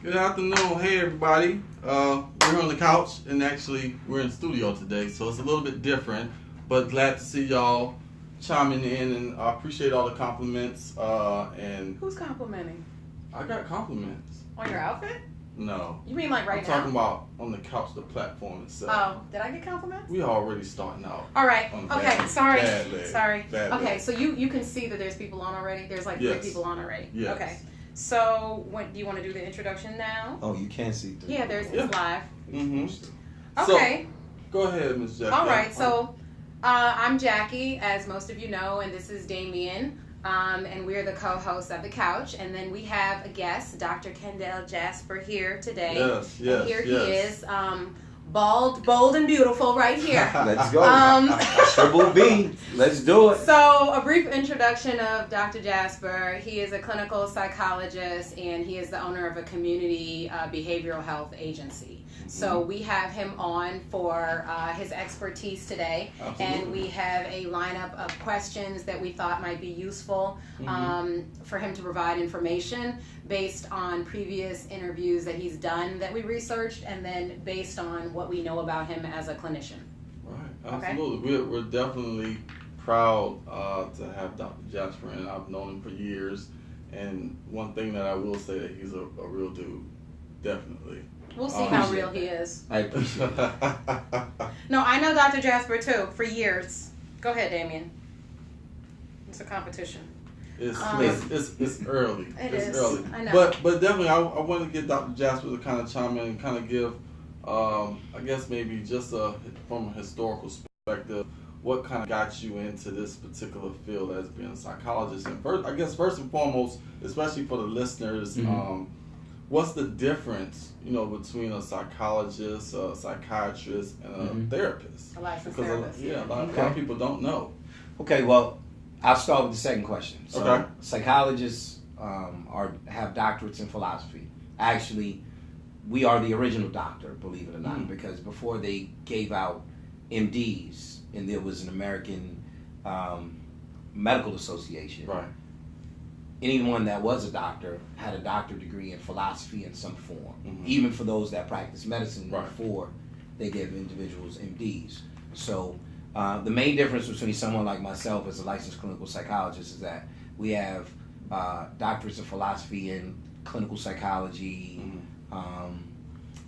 Good afternoon. Hey, everybody. We're here on the couch, and actually, we're in studio today, so it's a little bit different, but glad to see y'all chiming in, and I appreciate all the compliments. And Who's complimenting? I got compliments. On your outfit? No. You mean like right I'm now? talking about on the couch, the platform itself. Oh, did I get compliments? We already starting out. All right. on Okay. bad- Sorry. bad leg. Sorry. Bad Okay. leg. So you can see that there's people on already. There's like Yes. 3 people on already. Yes. Okay. So when do you want to do the introduction now? Oh, you can see through. Yeah. It's live. Mm-hmm. Okay. Go ahead, Ms. Jackie. All right. So I'm Jackie, as most of you know, and this is Damien. And we're the co-hosts of The Couch. And then we have a guest, Dr. Kendell Jasper, here today. Yes. And here he is, bald, bold, and beautiful right here. Let's go. Triple B. Let's do it. So, a brief introduction of Dr. Jasper. He is a clinical psychologist, and he is the owner of a community behavioral health agency. So we have him on for his expertise today. Absolutely. And we have a lineup of questions that we thought might be useful for him to provide information based on previous interviews that he's done that we researched, and then based on what we know about him as a clinician. Right, absolutely. Okay. We're definitely proud to have Dr. Jasper, and I've known him for years. And one thing that I will say that he's a real dude, definitely. We'll see how real he is. I appreciate it. No, I know Dr. Jasper too for years. Go ahead, Damien. It's a competition. It's early. It's early. I know. But definitely, I want to get Dr. Jasper to kind of chime in and kind of give, I guess maybe just from a historical perspective, what kind of got you into this particular field as being a psychologist. And first and foremost, especially for the listeners, what's the difference, between a psychologist, a psychiatrist, and a therapist? A licensed Because therapist. a lot of people don't know. Okay, well, I'll start with the second question. So, Okay. psychologists have doctorates in philosophy. Actually, we are the original doctor, believe it or not, because before they gave out MDs, and there was an American Medical Association. Right. Anyone that was a doctor had a doctorate degree in philosophy in some form, even for those that practice medicine before they gave individuals MDs. So the main difference between someone like myself as a licensed clinical psychologist is that we have doctorates in philosophy and clinical psychology.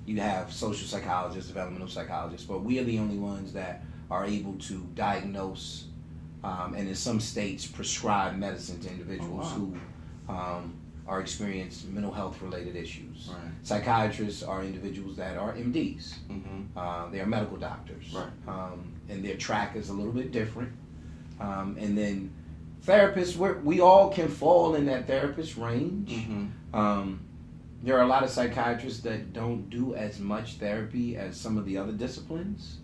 You have social psychologists, developmental psychologists, but we are the only ones that are able to diagnose and in some states prescribe medicine to individuals who are experiencing mental health related issues. Right. Psychiatrists are individuals that are MDs. They are medical doctors. Right. And their track is a little bit different. And then therapists, we all can fall in that therapist range. There are a lot of psychiatrists that don't do as much therapy as some of the other disciplines.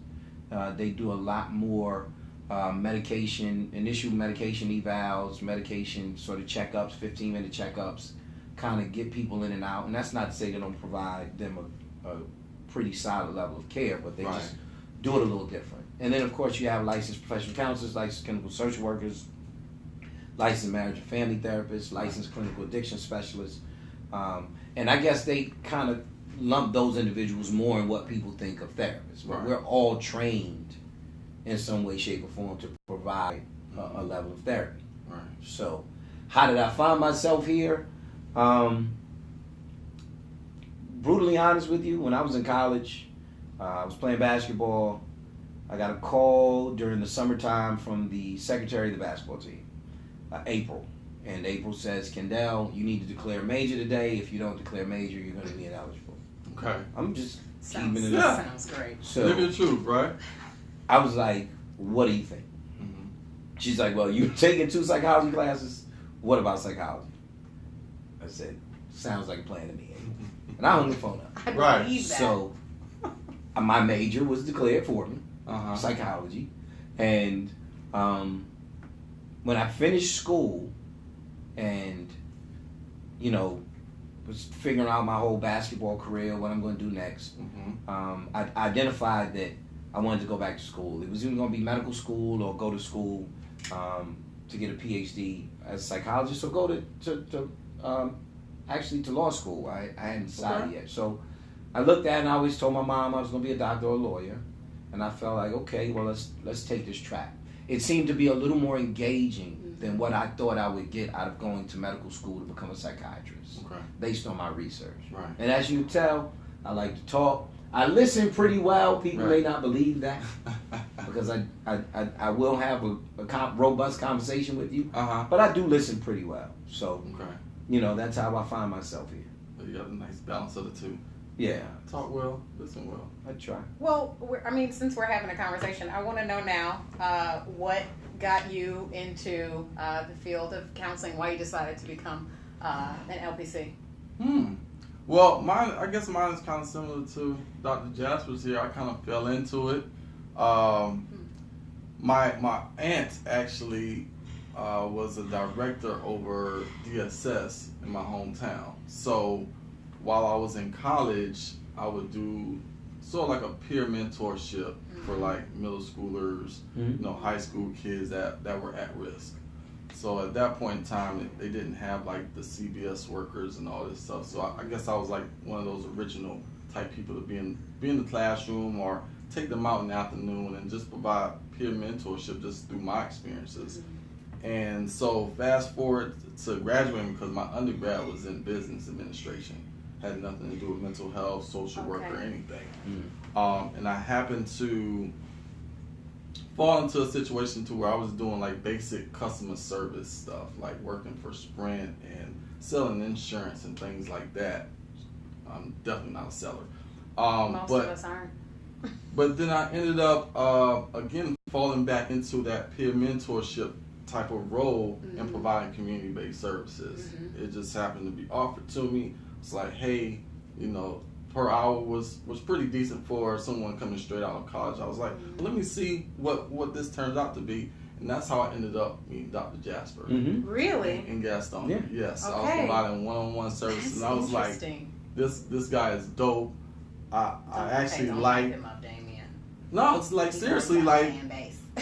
They do a lot more initial medication evals, medication sort of checkups, 15-minute checkups, kind of get people in and out. And that's not to say they don't provide them a pretty solid level of care, but they just do it a little different. And then, of course, you have licensed professional counselors, licensed clinical social workers, licensed marriage and family therapists, licensed clinical addiction specialists. And I guess they kind of lump those individuals more in what people think of therapists. But we're all trained in some way, shape, or form to provide a level of therapy. Right. So, how did I find myself here? Brutally honest with you, when I was in college, I was playing basketball. I got a call during the summertime from the secretary of the basketball team, April. And April says, Kendell, you need to declare major today. If you don't declare major, you're going to be ineligible. Okay. I'm just Sounds, keeping it up. sounds great. So Live your truth, right? I was like, what do you think? She's like, well, you're taking 2 psychology classes. What about psychology? I said, sounds like a plan to me. And I hung the phone up. I believe that. So my major was declared for me, psychology. And when I finished school and, was figuring out my whole basketball career, what I'm going to do next, I identified that I wanted to go back to school. It was either going to be medical school or go to school to get a PhD as a psychologist, or go to actually to law school. I hadn't decided yet. So I looked at it and I always told my mom I was going to be a doctor or a lawyer. And I felt like, okay, well, let's take this track. It seemed to be a little more engaging than what I thought I would get out of going to medical school to become a psychiatrist, based on my research. Right. And as you can tell, I like to talk. I listen pretty well. People may not believe that because I will have a robust conversation with you, but I do listen pretty well. So, you know, that's how I find myself here. You got a nice balance of the two. Yeah. Talk well, listen well. I try. Well, since we're having a conversation, I want to know now what got you into the field of counseling, why you decided to become an LPC. Well, I guess mine is kind of similar to Dr. Jasper's here. I kind of fell into it. My aunt actually was a director over DSS in my hometown. So while I was in college, I would do sort of like a peer mentorship for like middle schoolers, you know, high school kids that were at risk. So at that point in time, they didn't have like the CBS workers and all this stuff. So I guess I was like one of those original type people to be in the classroom or take them out in the afternoon and just provide peer mentorship just through my experiences. And so fast forward to graduating, because my undergrad was in business administration, had nothing to do with mental health, social work, or anything. And I happened to fall into a situation to where I was doing like basic customer service stuff, like working for Sprint and selling insurance and things like that. I'm definitely not a seller. Most of us aren't. But then I ended up again falling back into that peer mentorship type of role and providing community-based services. It just happened to be offered to me. It's like, hey, you know, per hour was pretty decent for someone coming straight out of college. I was like, let me see what this turns out to be. And that's how I ended up meeting Dr. Jasper. Really? In Gaston. Yeah. Yes. Okay. I was providing one-on-one services. That's and I was like, this guy is dope. I actually like him up, Damien. No, it's like seriously, like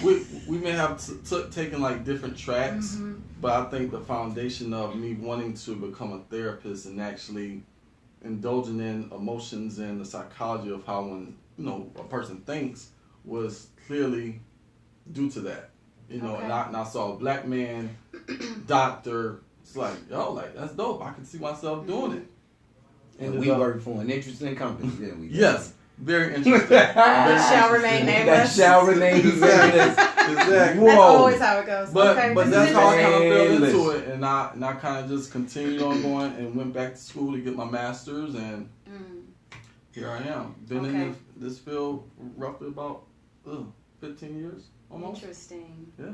we may have taken like different tracks, but I think the foundation of me wanting to become a therapist and actually indulging in emotions and the psychology of how a person thinks was clearly due to that. You know, and I saw a black man doctor. It's like, yo, like that's dope. I can see myself doing it. And we work for an interesting company, didn't we? Yes, very interesting. That shall remain nameless. That shall remain nameless. Exactly. That's always how it goes. But that's how I kind of fell Nameless. into it, and I kind of just continued on going and went back to school to get my master's, and here I am. Been in this field roughly about 15 years almost. Interesting. Yeah.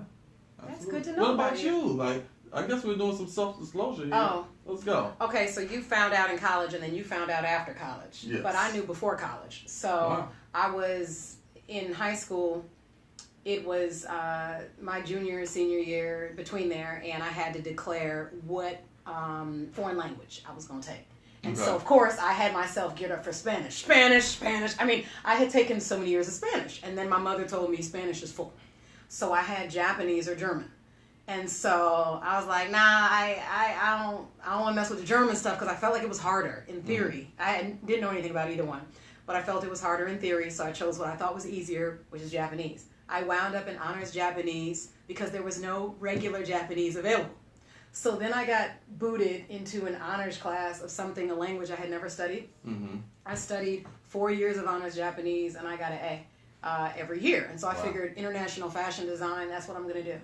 That's Absolutely. good to know. What about you? Like, I guess we're doing some self-disclosure here. Oh. Let's go. Okay, so you found out in college and then you found out after college. Yes. But I knew before college. So I was in high school. It was my junior and senior year between there, and I had to declare what foreign language I was going to take. And so, of course, I had myself geared up for Spanish. Spanish. I mean, I had taken so many years of Spanish, and then my mother told me Spanish is full. So I had Japanese or German. And so I was like, nah, I don't want to mess with the German stuff because I felt like it was harder in theory. I didn't know anything about either one, but I felt it was harder in theory, so I chose what I thought was easier, which is Japanese. I wound up in honors Japanese because there was no regular Japanese available. So then I got booted into an honors class of a language I had never studied. I studied 4 years of honors Japanese, and I got an A every year. And so I figured international fashion design, that's what I'm going to do.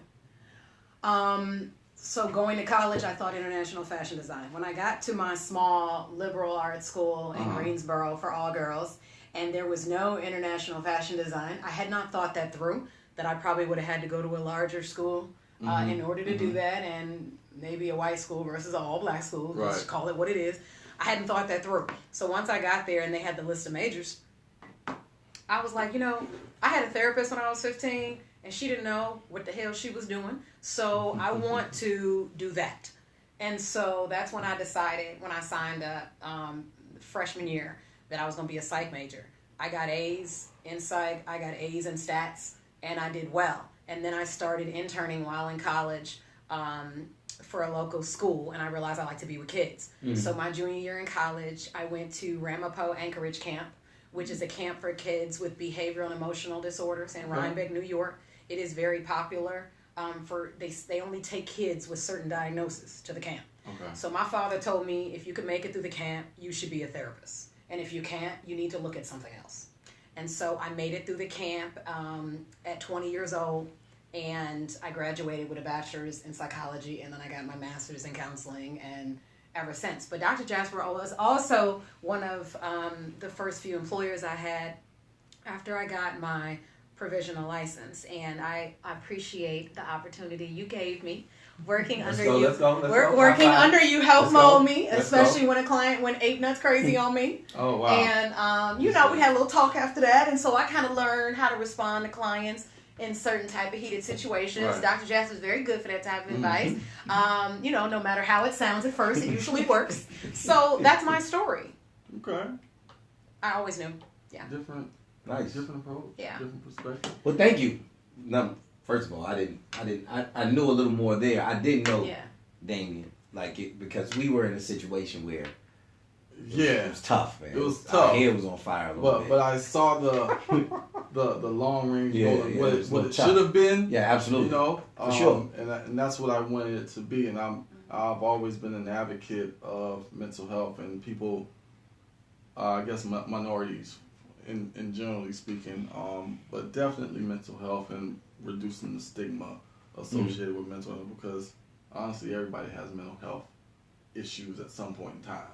So going to college, I thought international fashion design. When I got to my small liberal arts school in Greensboro for all girls, and there was no international fashion design, I had not thought that through, that I probably would have had to go to a larger school in order to do that, and maybe a white school versus an all-black school, let's call it what it is. I hadn't thought that through. So once I got there and they had the list of majors, I was like, I had a therapist when I was 15, and she didn't know what the hell she was doing. So I want to do that. And so that's when I decided, when I signed up freshman year, that I was going to be a psych major. I got A's in psych, I got A's in stats, and I did well. And then I started interning while in college for a local school, and I realized I like to be with kids. So my junior year in college, I went to Ramapo Anchorage Camp, which is a camp for kids with behavioral and emotional disorders in Rhinebeck, New York. It is very popular. They only take kids with certain diagnoses to the camp. Okay. So my father told me, if you can make it through the camp, you should be a therapist. And if you can't, you need to look at something else. And so I made it through the camp at 20 years old, and I graduated with a bachelor's in psychology, and then I got my master's in counseling, and ever since. But Dr. Jasper was also one of the first few employers I had after I got my provisional license, and I appreciate the opportunity you gave me. Working under you, working under you helped mold me, especially when a client went ape nuts crazy on me. Oh wow! And we had a little talk after that, and so I kind of learned how to respond to clients in certain type of heated situations. Right. Dr. Jasper is very good for that type of advice. No matter how it sounds at first, it usually works. So that's my story. Okay. I always knew. Yeah. Different approach. Yeah. Different perspective. Well, thank you. No, first of all, I knew a little more there. I didn't know Damien because we were in a situation where it was tough, man. It was tough. Our head was on fire a little bit. But I saw the long range goal and what it tough. should have been. Yeah, absolutely. For sure. And that's what I wanted it to be. And I've always been an advocate of mental health and people, I guess minorities, in generally speaking, but definitely mental health and reducing the stigma associated with mental health, because honestly everybody has mental health issues at some point in time.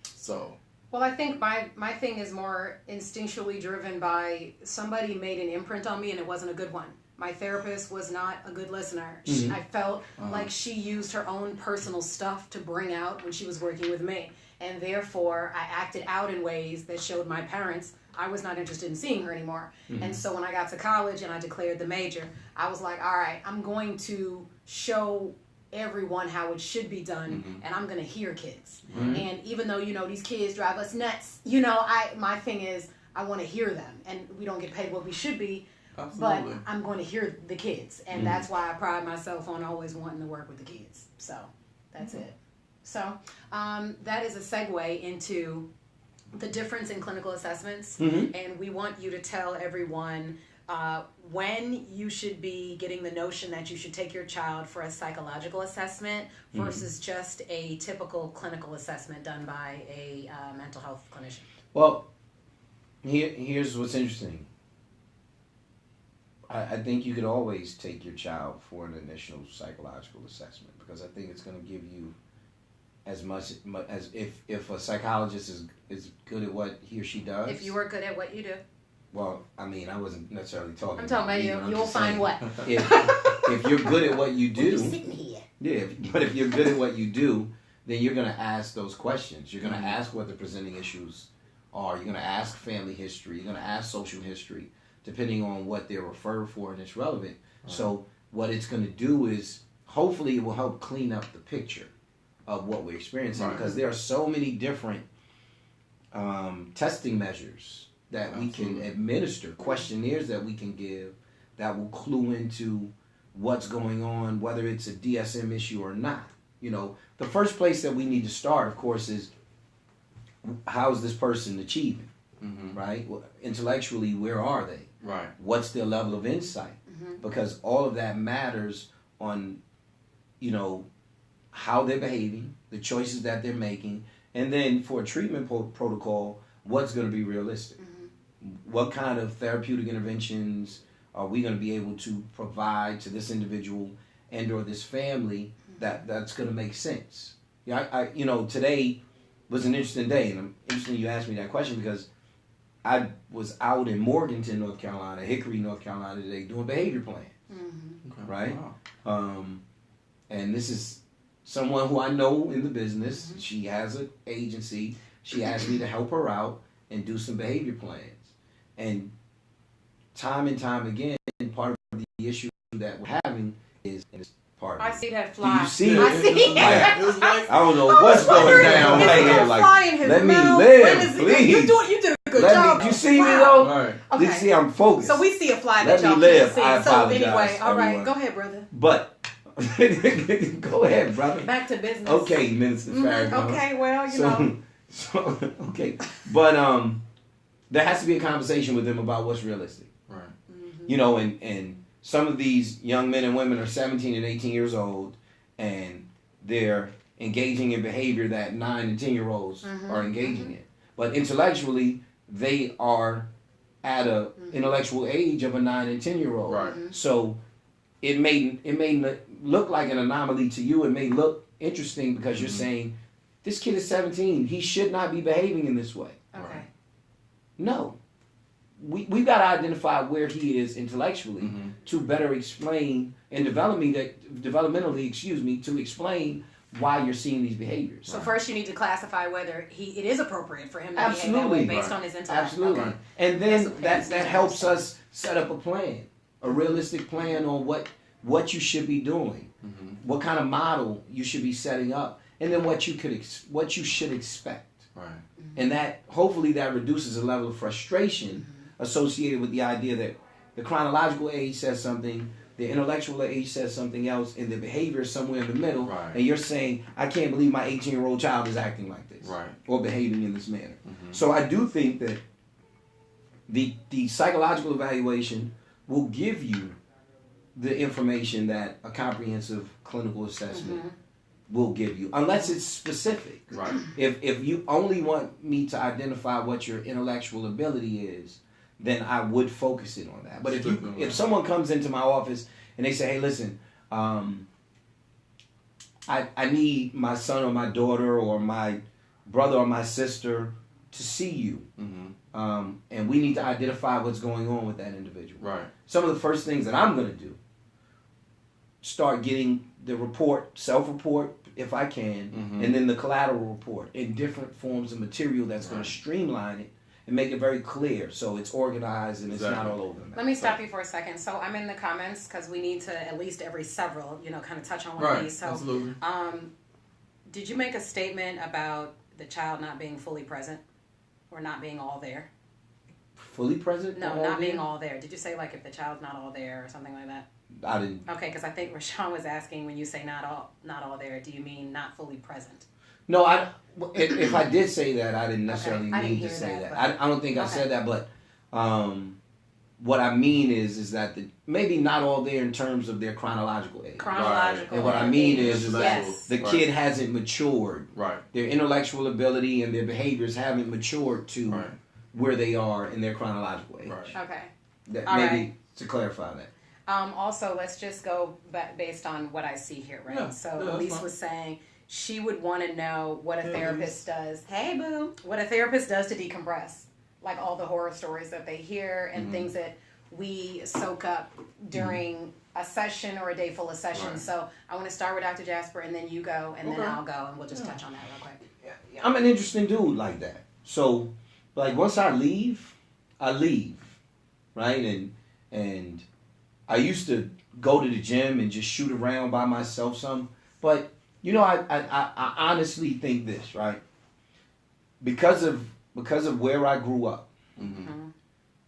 So well, I think my thing is more instinctually driven by somebody made an imprint on me, and it wasn't a good one. My therapist was not a good listener. I felt like she used her own personal stuff to bring out when she was working with me, and therefore I acted out in ways that showed my parents I was not interested in seeing her anymore. And so when I got to college and I declared the major, I was like, all right, I'm going to show everyone how it should be done, and I'm going to hear kids. And even though, these kids drive us nuts, my thing is I want to hear them, and we don't get paid what we should be. Absolutely. But I'm going to hear the kids, and that's why I pride myself on always wanting to work with the kids. So that's it. So that is a segue into the difference in clinical assessments, and we want you to tell everyone when you should be getting the notion that you should take your child for a psychological assessment versus just a typical clinical assessment done by a mental health clinician. Well, here's what's interesting. I think you could always take your child for an initial psychological assessment, because I think it's going to give you as much as if a psychologist is good at what he or she does. If you were good at what you do. Well, I mean, I wasn't necessarily talking. I'm talking about you. You'll find what. If you're good at what you do, you're sitting here. Yeah. But if you're good at what you do, then you're going to ask those questions. You're going to ask what the presenting issues are. You're going to ask family history. You're going to ask social history, depending on what they're referred for and it's relevant. So what it's going to do is hopefully it will help clean up the picture of what we're experiencing, because there are so many different testing measures that we can administer, questionnaires that we can give that will clue into what's going on, whether it's a DSM issue or not. The first place that we need to start, of course, is how's this person achieving, right? Well, intellectually, where are they? Right. What's their level of insight? Because all of that matters on, how they're behaving, the choices that they're making, and then for a treatment protocol, what's going to be realistic? What kind of therapeutic interventions are we going to be able to provide to this individual and or this family that's going to make sense? Yeah, today was an interesting day, and I'm interested you asked me that question because I was out in Morganton, North Carolina, Hickory, North Carolina today doing behavior plans, right? Wow. And this is someone who I know in the business. She has an agency. She asked me to help her out and do some behavior plans. And time again, part of the issue that we're having is part of I see that fly. Do you see it? I see it. I don't know what's going down right here. Let me live, please. You did a good job. You see me though? Right. Okay. You see I'm focused. So we see a fly Let that y'all me live. can't see. I So apologize, anyway, all right, everyone. go ahead, brother. But Go ahead, brother. Back to business. Okay, Minister Farrakhan. Okay, well, you know. So, okay. But there has to be a conversation with them about what's realistic. Right. You know, and some of these young men and women are 17 and 18 years old, and they're engaging in behavior that 9 and 10-year-olds are engaging in. But intellectually, they are at a intellectual age of a 9 and 10-year-old. Right. So it may look like an anomaly to you. It may look interesting because you're saying, this kid is 17. He should not be behaving in this way. Okay. No. We've got to identify where he is intellectually to better explain and developmentally, to explain why you're seeing these behaviors. So first you need to classify whether it is appropriate for him to behave that Absolutely. way based on his intellect. Absolutely. Okay. And then That's that helps us set up a plan, a realistic plan on what you should be doing, what kind of model you should be setting up, and then what you should expect. Right. And that hopefully that reduces a level of frustration associated with the idea that the chronological age says something, the intellectual age says something else, and the behavior is somewhere in the middle. Right. And you're saying, I can't believe my 18-year-old child is acting like this. Right. Or behaving in this manner. So I do think that the psychological evaluation will give you the information that a comprehensive clinical assessment will give you, unless it's specific. Right. If you only want me to identify what your intellectual ability is, then I would focus it on that. But if someone comes into my office and they say, hey, listen, I need my son or my daughter or my brother or my sister to see you, and we need to identify what's going on with that individual. Right. Some of the first things that I'm going to do, start getting the report, self-report, if I can, and then the collateral report in different forms of material that's going to streamline it and make it very clear so it's organized and it's not all over the map. Let me stop you for a second. So I'm in the comments because we need to at least every several, kind of touch on one of these. So, absolutely. Did you make a statement about the child not being fully present or not being all there? Fully present? No, not being all there. Did you say like if the child's not all there or something like that? I didn't. Okay, because I think Rashawn was asking when you say not all there, do you mean not fully present? No, if I did say that, I didn't necessarily mean to say that. I don't think I said that, but what I mean is that maybe not all there in terms of their chronological age. Chronological. And what I mean is that the Right. kid hasn't matured. Right. Their intellectual ability and their behaviors haven't matured to Right. where they are in their chronological age. Right. Okay. That, All maybe right. to clarify that. Also, let's just go based on what I see here, right? Yeah, So that's Elise fine. was saying she would want to know what a Hey, therapist does. Hey, boo. What a therapist does to decompress. Like all the horror stories that they hear and things that we soak up during a session or a day full of sessions. Right. So I want to start with Dr. Jasper and then you go and then Okay. I'll go and we'll just touch on that real quick. Yeah, I'm an interesting dude like that. So, like once I leave, right? And I used to go to the gym and just shoot around by myself some. But, I honestly think this, right? Because of where I grew up,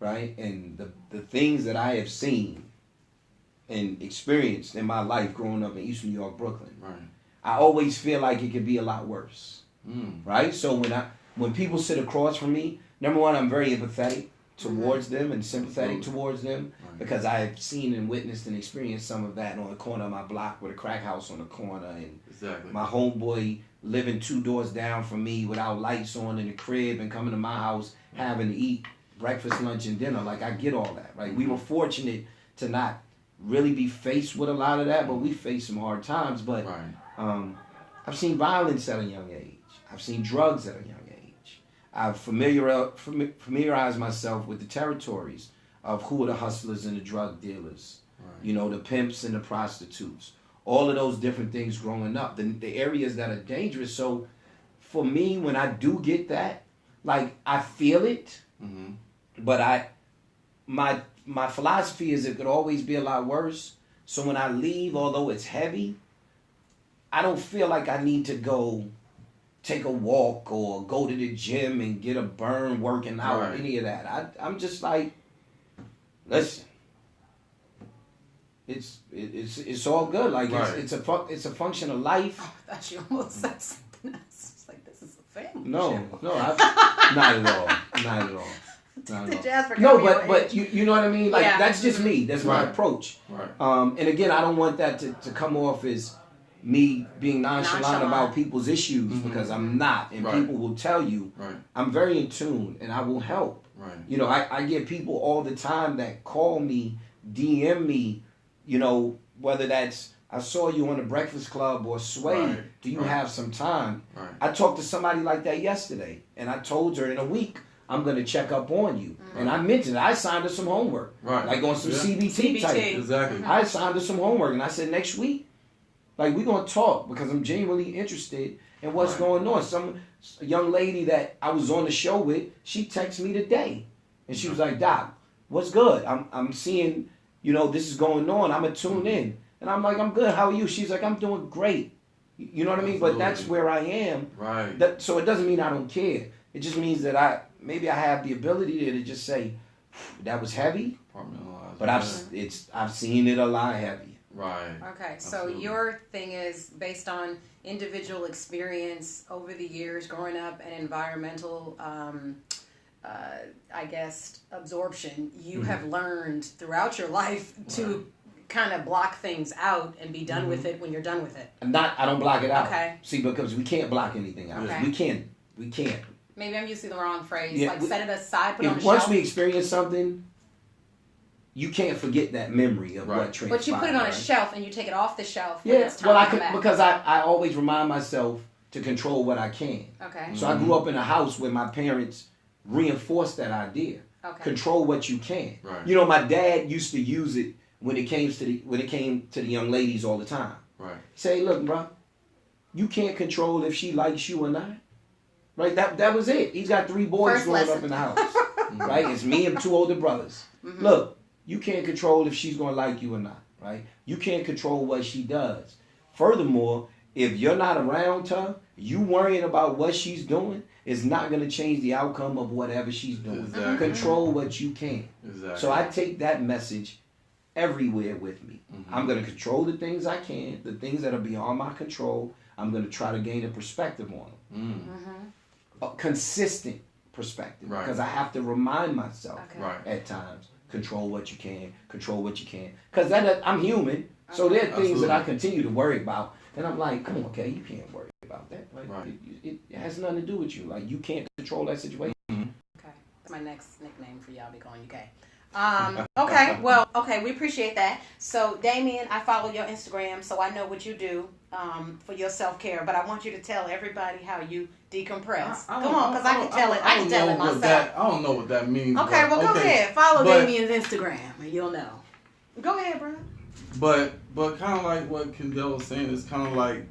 right? And the things that I have seen and experienced in my life growing up in East New York, Brooklyn, Right. I always feel like it could be a lot worse, Mm. right? So when people sit across from me, number one, I'm very empathetic towards them and sympathetic towards them Right. because I've seen and witnessed and experienced some of that on the corner of my block with a crack house on the corner and Exactly. my homeboy living 2 doors down from me without lights on in the crib and coming to my house having to eat breakfast, lunch, and dinner. Like, I get all that, right? We were fortunate to not really be faced with a lot of that, but we faced some hard times. But Right. I've seen violence at a young age. I've seen drugs at a young age. I've familiarized myself with the territories of who are the hustlers and the drug dealers, Right. the pimps and the prostitutes. All of those different things growing up, the areas that are dangerous. So for me, when I do get that, like, I feel it, but my philosophy is it could always be a lot worse. So when I leave, although it's heavy, I don't feel like I need to go take a walk or go to the gym and get a burn working out or Right. any of that. I'm just like, listen, it's all good. Like Right. it's a function of life. Oh, I thought you almost said something else. It's like this is a family No, show. not at all, not at all. Not The at all. Jasper No, got me on but edge. you know what I mean? Like Yeah. that's just me. That's my Right. approach. Right. And again, I don't want that to come off as me being nonchalant about people's issues because I'm not. And Right. people will tell you Right. I'm very in tune and I will help. Right. You know, I get people all the time that call me, DM me, you know, whether that's I saw you on the Breakfast Club or Sway, Right. do you Right. have some time? Right. I talked to somebody like that yesterday and I told her in a week I'm going to check up on you. And I mentioned it. I signed her some homework. Right. Like on some Yeah. CBT type. Exactly. I signed her some homework and I said next week, like we're going to talk because I'm genuinely interested in what's Right. going on. Some young lady that I was on the show with, she texted me today and she was like, Doc, what's good? I'm seeing, you know, this is going on. I'm going to tune in. And I'm like, I'm good. How are you? She's like, I'm doing great. You know what I mean? But that's Absolutely. where I am. Right. So it doesn't mean I don't care. It just means that I have the ability to just say, that was heavy, Compartmentalize. but I've seen it a lot heavy. Right. Okay, so Absolutely. your thing is based on individual experience over the years growing up and environmental, I guess, absorption. You have learned throughout your life to kind of block things out and be done with it when you're done with it. I don't block it out. Okay. See, because we can't block anything out. Okay. We can't. Maybe I'm using the wrong phrase. Yeah, like set it aside, put it on If the once shelf. we experience something, you can't forget that memory of Right. what transpired. But you put it on a right? shelf and you take it off the shelf when Yeah, it's time well, I to come can back. because I always remind myself to control what I can. Okay. So I grew up in a house where my parents reinforced that idea. Okay. Control what you can. Right. You know, my dad used to use it when it came to the young ladies all the time. Right. Say, look, bro, you can't control if she likes you or not. Right? That was it. He's got 3 boys First growing lesson. up in the house. Right? It's me and 2 older brothers. Look, you can't control if she's going to like you or not. Right? You can't control what she does. Furthermore, if you're not around her, you worrying about what she's doing is not going to change the outcome of whatever she's doing. Exactly. Control what you can. Exactly. So I take that message everywhere with me. Mhm. I'm going to control the things I can, the things that are beyond my control. I'm going to try to gain a perspective on them. A consistent perspective. Right. Because I have to remind myself Okay. Right. at times, control what you can, control what you can. Because I'm human, so there are things that I Absolutely. continue to worry about. And I'm like, come on, okay, you can't worry about that. Like, Right. it has nothing to do with you. Like, you can't control that situation. Okay. That's my next nickname for y'all. Be calling you Kay. Okay. Well, okay. We appreciate that. So, Damien, I follow your Instagram, so I know what you do for your self-care. But I want you to tell everybody how you decompress. Come on, because I can tell it. I can tell it myself. I don't know what that means. Okay. but- Well, go ahead. Follow But- Damien's Instagram, and you'll know. Go ahead, bro. But kind of like what Kendell was saying, is kind of like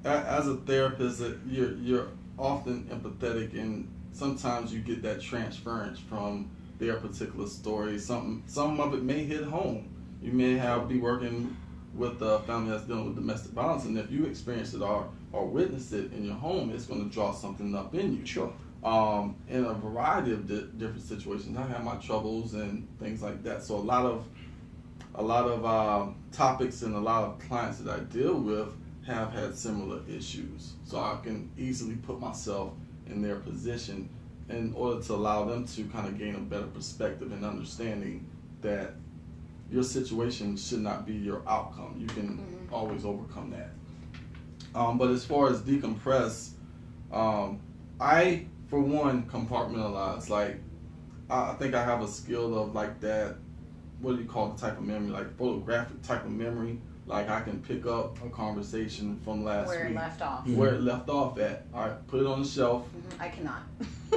as a therapist, that you're often empathetic, and sometimes you get that transference from their particular story. Some of it may hit home. You may be working with a family that's dealing with domestic violence, and if you experience it or witness it in your home, it's going to draw something up in you. Sure. In a variety of different situations, I have my troubles and things like that. So a lot of topics and a lot of clients that I deal with have had similar issues. So I can easily put myself in their position in order to allow them to kind of gain a better perspective and understanding that your situation should not be your outcome. You can always overcome that. But as far as decompress, I, for one, compartmentalize. Like, I think I have a skill of like that, what do you call the type of memory? Like photographic type of memory. Like I can pick up a conversation from last Where week. it left off. Where it left off at. All right, put it on the shelf. I cannot.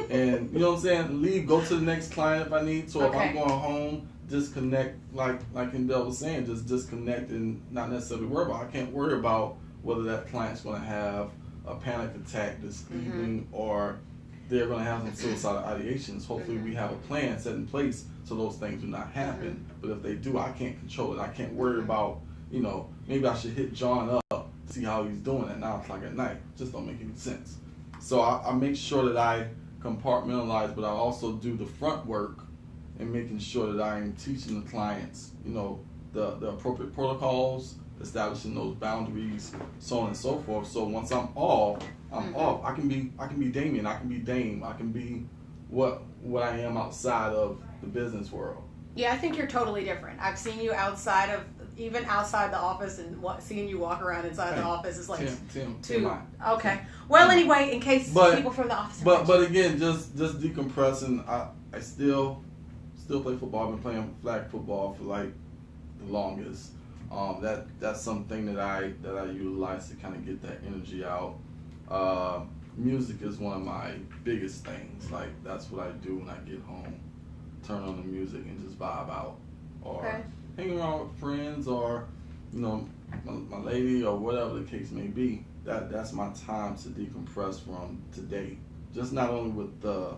And you know what I'm saying? Go to the next client if I need to. If Okay. I'm going home, disconnect, like Kendell was saying, just disconnect and not necessarily worry about. I can't worry about whether that client's going to have a panic attack this evening or they're going to have some suicidal ideations. Hopefully we have a plan set in place so those things do not happen. But if they do, I can't control it. I can't worry about, maybe I should hit John up to see how he's doing at 9 o'clock at night. Just don't make any sense. So I make sure that I compartmentalize, but I also do the front work and making sure that I am teaching the clients, the appropriate protocols, establishing those boundaries, so on and so forth. So once I'm off, I'm off. I can be Damien, I can be Dame, I can be what I am outside of the business world. Yeah, I think you're totally different. I've seen you outside of, even outside the office, and seeing you walk around inside the office is like Tim. Okay. Well, anyway, in case people from the office. But again, just decompressing. I still play football. I've been playing flag football for like the longest. That's something that I utilize to kind of get that energy out. Music is one of my biggest things. Like, that's what I do when I get home. Turn on the music and just vibe out, or hang around with friends, or my lady, or whatever the case may be. That's my time to decompress from today. Just not only with the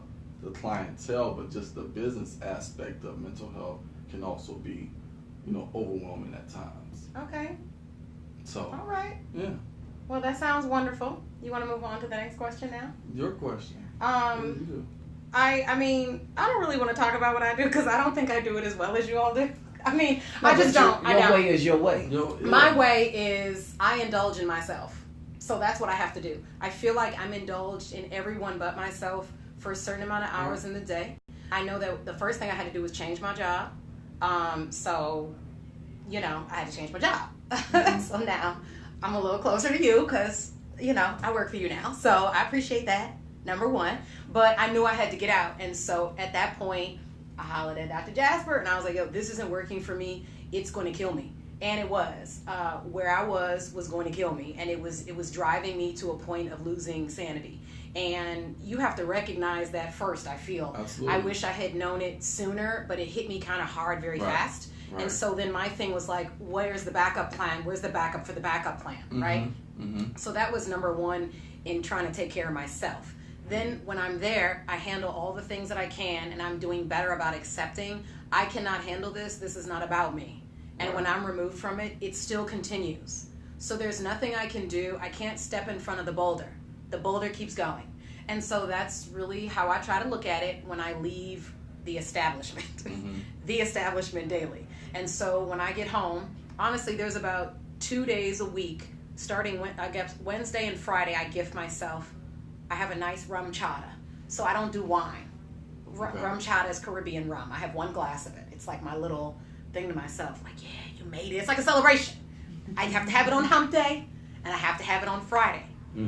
clientele, but just the business aspect of mental health can also be, overwhelming at times. Okay. So. All right. Yeah. Well, that sounds wonderful. You want to move on to the next question now? Your question. What do you do? I mean, I don't really want to talk about what I do because I don't think I do it as well as you all do. I mean, No, I just don't. Your way is your way. My way is I indulge in myself. So that's what I have to do. I feel like I'm indulged in everyone but myself for a certain amount of hours in the day. I know that the first thing I had to do was change my job. So, I had to change my job. So now I'm a little closer to you because, I work for you now. So I appreciate that, number one. But I knew I had to get out. And so at that point, I hollered at Dr. Jasper and I was like, yo, this isn't working for me. It's going to kill me. And it was. Where I was going to kill me. And it was driving me to a point of losing sanity. And you have to recognize that first, I feel. Absolutely. I wish I had known it sooner, but it hit me kind of hard very fast. Right. And so then my thing was like, where's the backup plan? Where's the backup for the backup plan, right? Mm-hmm. So that was number one in trying to take care of myself. Then when I'm there, I handle all the things that I can, and I'm doing better about accepting, I cannot handle this. This is not about me. And when I'm removed from it, it still continues. So there's nothing I can do. I can't step in front of the boulder. The boulder keeps going. And so that's really how I try to look at it when I leave the establishment, the establishment daily. And so when I get home, honestly, there's about 2 days a week, starting I guess Wednesday and Friday, I gift myself. I have a nice rum chata. So I don't do wine. Rum chata is Caribbean rum. I have one glass of it. It's like my little thing to myself. Like, yeah, you made it. It's like a celebration. I have to have it on hump day, and I have to have it on Friday.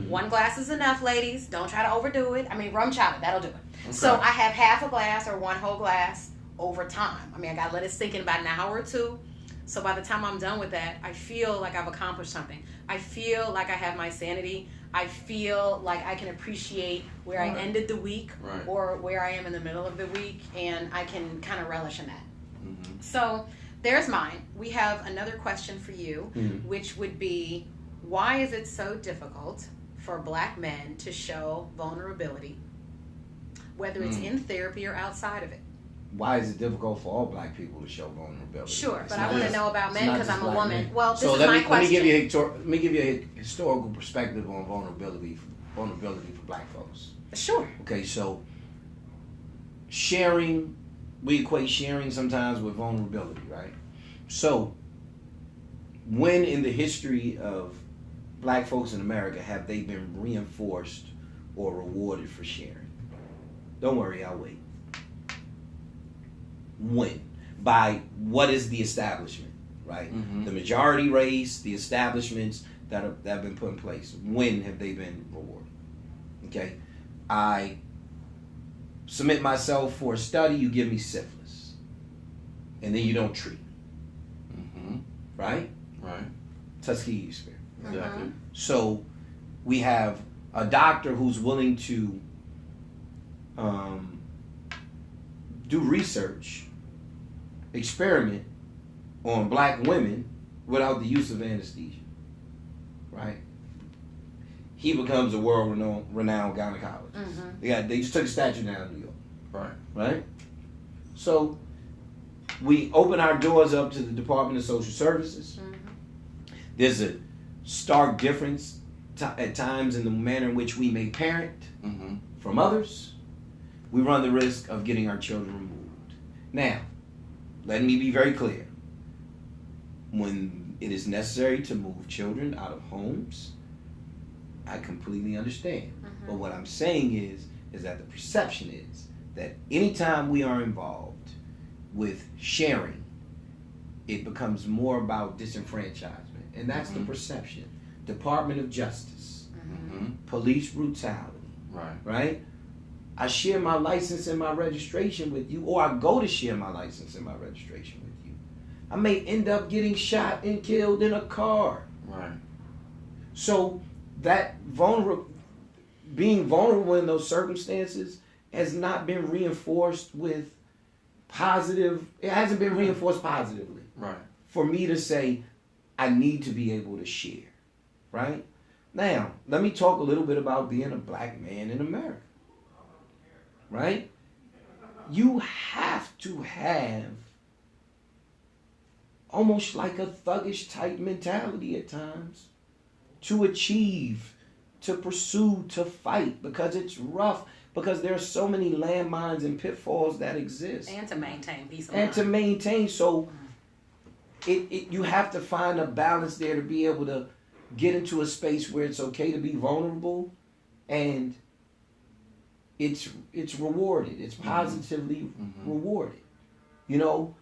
One glass is enough, ladies. Don't try to overdo it. I mean, rum chata, that'll do it. Okay. So I have half a glass or one whole glass over time. I mean, I got to let it sink in about an hour or two. So by the time I'm done with that, I feel like I've accomplished something. I feel like I have my sanity. I feel like I can appreciate where I ended the week or where I am in the middle of the week, and I can kind of relish in that. So there's mine. We have another question for you, which would be, why is it so difficult for Black men to show vulnerability, whether it's in therapy or outside of it? Why is it difficult for all Black people to show vulnerability? Sure, but I want to know about men because I'm a woman. Men. Well, this is my question. Let me give you a historical perspective on vulnerability for Black folks. Sure. Okay, so sharing, we equate sharing sometimes with vulnerability, right? So when in the history of Black folks in America have they been reinforced or rewarded for sharing? Don't worry, I'll wait. When? By what is the establishment, right? The majority race, the establishments that have been put in place. When have they been rewarded? Okay, I submit myself for a study, you give me syphilis, and then you don't treat, right? Right. Tuskegee experience. Exactly. So we have a doctor who's willing to do research, experiment on Black women without the use of anesthesia, right? He becomes a world-renowned gynecologist. They just took a statue down in New York. Right? So we open our doors up to the Department of Social Services. There's a stark difference at times in the manner in which we may parent from others. We run the risk of getting our children removed. Now, let me be very clear. when it is necessary to move children out of homes, I completely understand. Mm-hmm. But what I'm saying is that the perception is that anytime we are involved with sharing, it becomes more about disenfranchisement. And that's the perception. Department of Justice, police brutality, right? I share my license and my registration with you, or I go to share my license and my registration with you. I may end up getting shot and killed in a car. Right. So that being vulnerable in those circumstances has not been reinforced with positive. It hasn't been reinforced positively. Right. For me to say, I need to be able to share. Right? Now, let me talk a little bit about being a black man in America. Right? You have to have almost like a thuggish type mentality at times to achieve, to pursue, to fight, because it's rough, because there are so many landmines and pitfalls that exist. And to maintain peace of And mind. to maintain, so you have to find a balance there to be able to get into a space where it's okay to be vulnerable, and it's rewarded. It's positively rewarded. You know,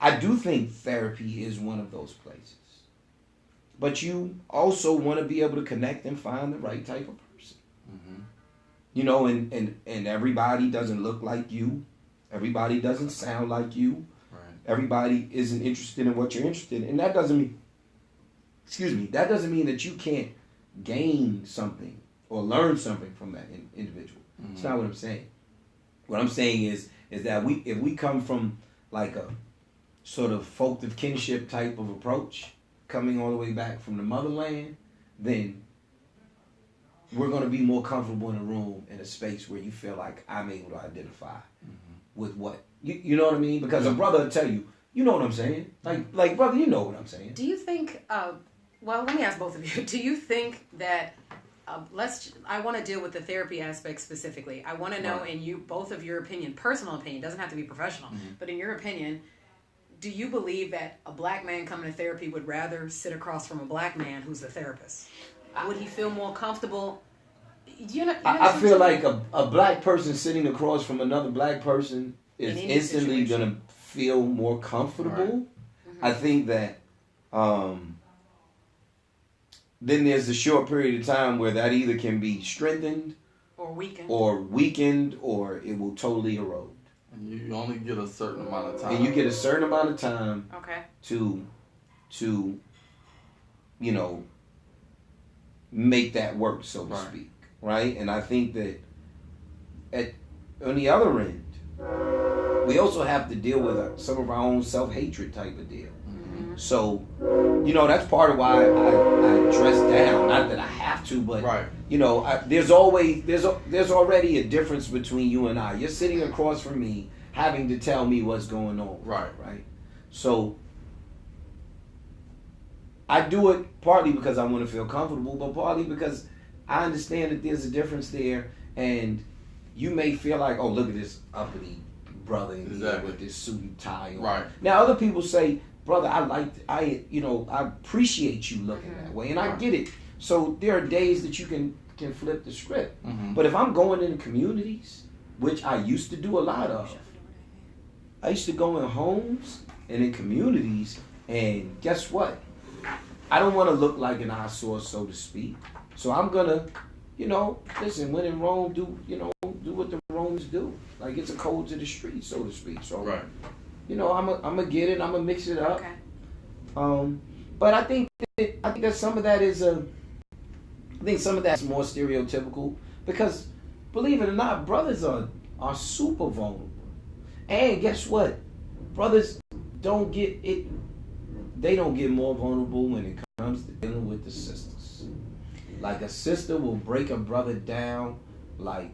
I do think therapy is one of those places. But you also want to be able to connect and find the right type of person. You know, and everybody doesn't look like you. Everybody doesn't sound like you. Right. Everybody isn't interested in what you're interested in. And that doesn't mean, that doesn't mean that you can't gain something or learn something from that individual. That's not what I'm saying. What I'm saying is that if we come from like a sort of folk of kinship type of approach, coming all the way back from the motherland, then we're going to be more comfortable in a room, in a space where you feel like I'm able to identify with what, you know what I mean? Because a brother will tell you, you know what I'm saying? Like brother, you know what I'm saying. Do you think, well, let me ask both of you, do you think that, I want to deal with the therapy aspect specifically. I want to know in you, both of your opinion, personal opinion, doesn't have to be professional, but in your opinion, do you believe that a black man coming to therapy would rather sit across from a black man who's a therapist? Would he feel more comfortable? I feel like a black person sitting across from another black person is instantly going to feel more comfortable. Right. I think that then there's a short period of time where that either can be strengthened or weakened, or it will totally erode. And you only get a certain amount of time. And you get a certain amount of time to you know, make that work, so to speak. Right? And I think that on the other end, we also have to deal with some of our own self-hatred type of deal. So, you know, that's part of why I dress down. Not that I have to, but you know, there's already a difference between you and I. You're sitting across from me, having to tell me what's going on. Right. So I do it partly because I want to feel comfortable, but partly because I understand that there's a difference there, and you may feel like, oh, look at this uppity brother in here with this suit and tie on. Right. Now, other people say, brother, I appreciate you looking that way, and I get it. So there are days that you can flip the script. But if I'm going into communities, which I used to do a lot of, I used to go in homes and in communities, and guess what? I don't want to look like an eyesore, so to speak. So I'm gonna, you know, listen, when in Rome, do what the Romans do. Like, it's a code to the street, so to speak. So, you know, I'm gonna get it. I'm gonna mix it up. But I think that some of that is more stereotypical, because believe it or not, brothers are super vulnerable. And guess what? Brothers don't get it. They don't get more vulnerable when it comes to dealing with the sisters. Like, a sister will break a brother down like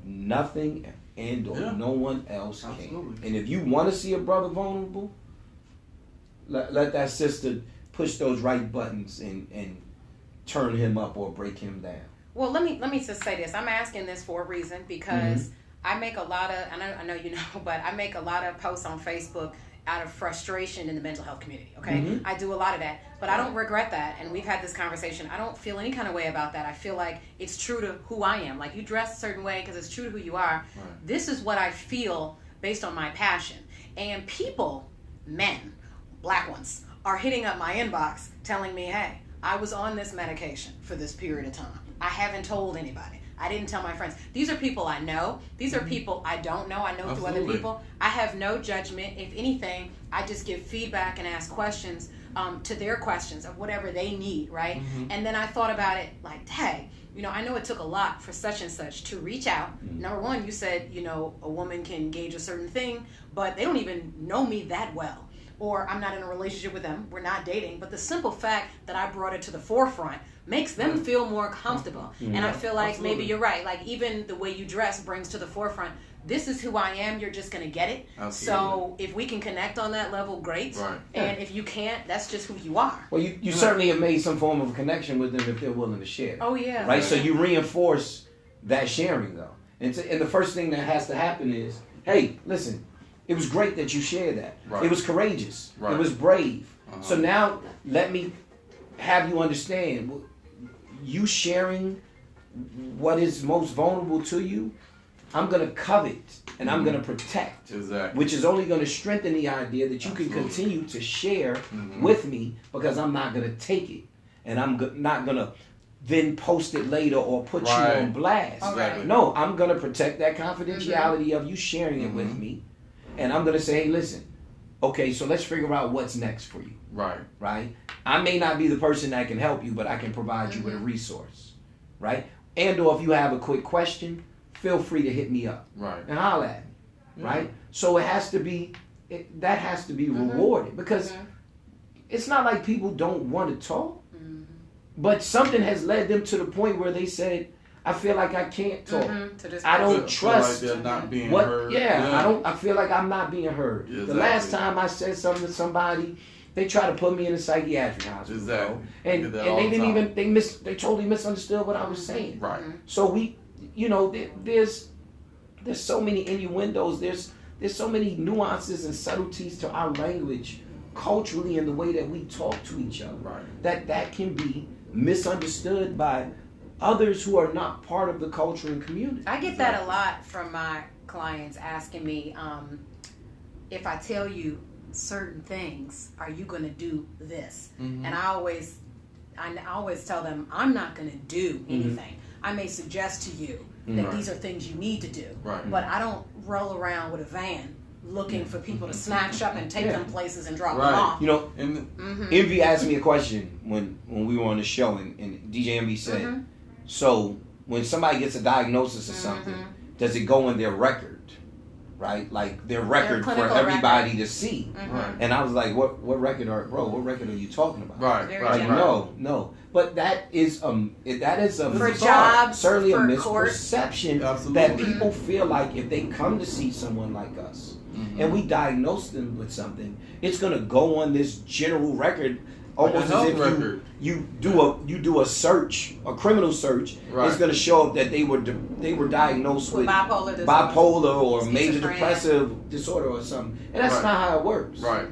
nothing no one else can. And if you want to see a brother vulnerable, let that sister push those right buttons and turn him up or break him down. Well, let me just say this. I'm asking this for a reason, because I make a lot of, and I know you know, but I make a lot of posts on Facebook out of frustration in the mental health community. Okay, I do a lot of that, but I don't regret that. And we've had this conversation. I don't feel any kind of way about that. I feel like it's true to who I am. Like, you dress a certain way because it's true to who you are. Right. This is what I feel based on my passion. And people, men, black ones, are hitting up my inbox telling me, hey, I was on this medication for this period of time. I haven't told anybody. I didn't tell my friends. These are people I know. These are people I don't know. I know through other people. I have no judgment. If anything, I just give feedback and ask questions to their questions of whatever they need, right? And then I thought about it like, hey, I know it took a lot for such and such to reach out. Number one, you said, a woman can gauge a certain thing, but they don't even know me that well. Or I'm not in a relationship with them. We're not dating. But the simple fact that I brought it to the forefront makes them feel more comfortable. And I feel like maybe you're right. Like, even the way you dress brings to the forefront, this is who I am. You're just going to get it. So if we can connect on that level, great. Right. And if you can't, that's just who you are. Well, you certainly have made some form of connection with them if they're willing to share. Oh, yeah. Right? So you reinforce that sharing, though. And the first thing that has to happen is, hey, listen, it was great that you shared that. Right. It was courageous. Right. It was brave. So now let me have you understand, you sharing what is most vulnerable to you, I'm going to covet and I'm going to protect. Exactly. Which is only going to strengthen the idea that you can continue to share with me, because I'm not going to take it. And I'm not going to then post it later or put you on blast. Exactly. No, I'm going to protect that confidentiality of you sharing it with me. And I'm going to say, hey, listen, okay, so let's figure out what's next for you. Right. Right? I may not be the person that can help you, but I can provide you with a resource. Right? And or if you have a quick question, feel free to hit me up. Right. And holler at me. Right? So it has to be, that has to be rewarded, because it's not like people don't want to talk, but something has led them to the point where they said, I feel like I can't talk. I don't trust. Feel like they're not being heard. Yeah, I feel like I'm not being heard. Exactly. The last time I said something to somebody, they tried to put me in a psychiatric hospital. Exactly. And they didn't even they totally misunderstood what I was saying. Right. So there's so many innuendos. There's so many nuances and subtleties to our language culturally and the way that we talk to each other. Right. That can be misunderstood by others who are not part of the culture and community. I get that a lot from my clients asking me, if I tell you certain things, are you going to do this? And I always tell them, I'm not going to do anything. I may suggest to you that these are things you need to do, but I don't roll around with a van looking for people to snatch up and take them places and drop them off. Envy asked me a question when we were on the show, and DJ Envy said, so when somebody gets a diagnosis or something, does it go in their record? Right? Like their record for everybody to see. And I was like, what record are you talking about? Right. No. But that is for bizarre, jobs, certainly for a misperception that people feel like if they come to see someone like us and we diagnose them with something, it's going to go on this general record, almost as if you do a search, a criminal search. It's going to show up that they were diagnosed with bipolar or major depressive disorder or something, and that's not how it works. Right.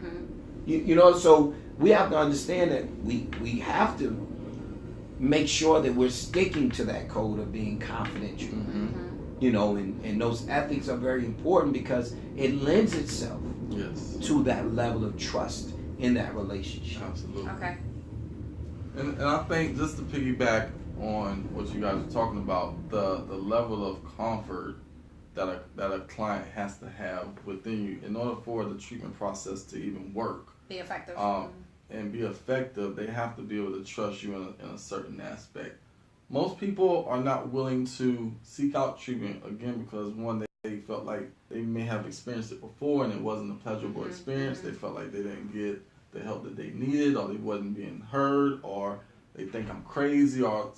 So we have to understand that we have to make sure that we're sticking to that code of being confidential. And those ethics are very important because it lends itself to that level of trust in that relationship. Absolutely. Okay. And I think, just to piggyback on what you guys are talking about, the level of comfort that a client has to have within you in order for the treatment process to even work. Be effective. And be effective, they have to be able to trust you in a certain aspect. Most people are not willing to seek out treatment, again, because one, they felt like they may have experienced it before and it wasn't a pleasurable experience. They felt like they didn't get the help that they needed, or they wasn't being heard, or they think I'm crazy, or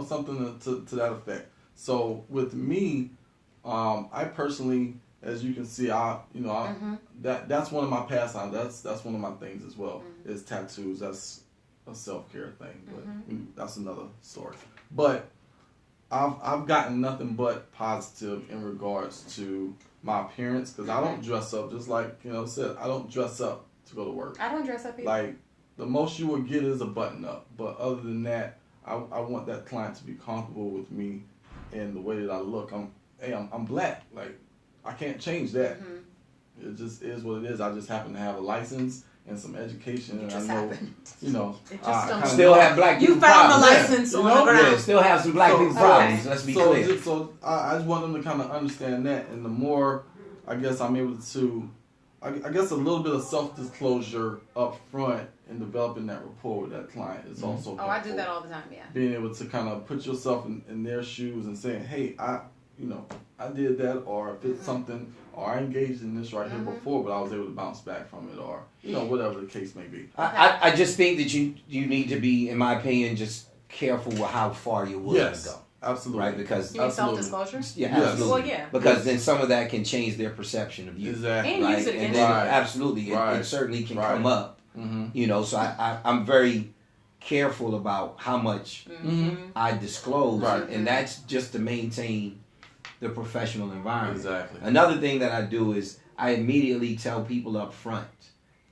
something to that effect. So with me, I personally, as you can see, that's one of my pastimes. That's one of my things as well. Is tattoos. That's a self-care thing, but that's another story. But I've gotten nothing but positive in regards to my appearance, because I don't dress up, just like said, I don't dress up to go to work. I don't dress up either. Like, the most you will get is a button up, but other than that, I want that client to be comfortable with me and the way that I look. I'm black. Like, I can't change that. It just is what it is. I just happen to have a license and some education, and I know, It just still have black people you found the problems. license on the ground. Yeah, still have some black people problems. Let's be clear. So I just want them to kind of understand that, and the more, I guess, I'm able to, I guess a little bit of self-disclosure up front in developing that rapport with that client is also helpful. I do that all the time, yeah. Being able to kind of put yourself in their shoes and saying, hey, I did that, or if it's something, or I engaged in this right here before, but I was able to bounce back from it, or whatever the case may be. I just think that you need to be, in my opinion, just careful with how far you're willing to go. Absolutely. Right, because you mean self-disclosure? Yeah, absolutely. Well, yeah. Because then some of that can change their perception of you. Exactly. And use it against then, you. absolutely, it certainly can come up. So I'm very careful about how much I disclose, and that's just to maintain the professional environment. Exactly. Another thing that I do is I immediately tell people up front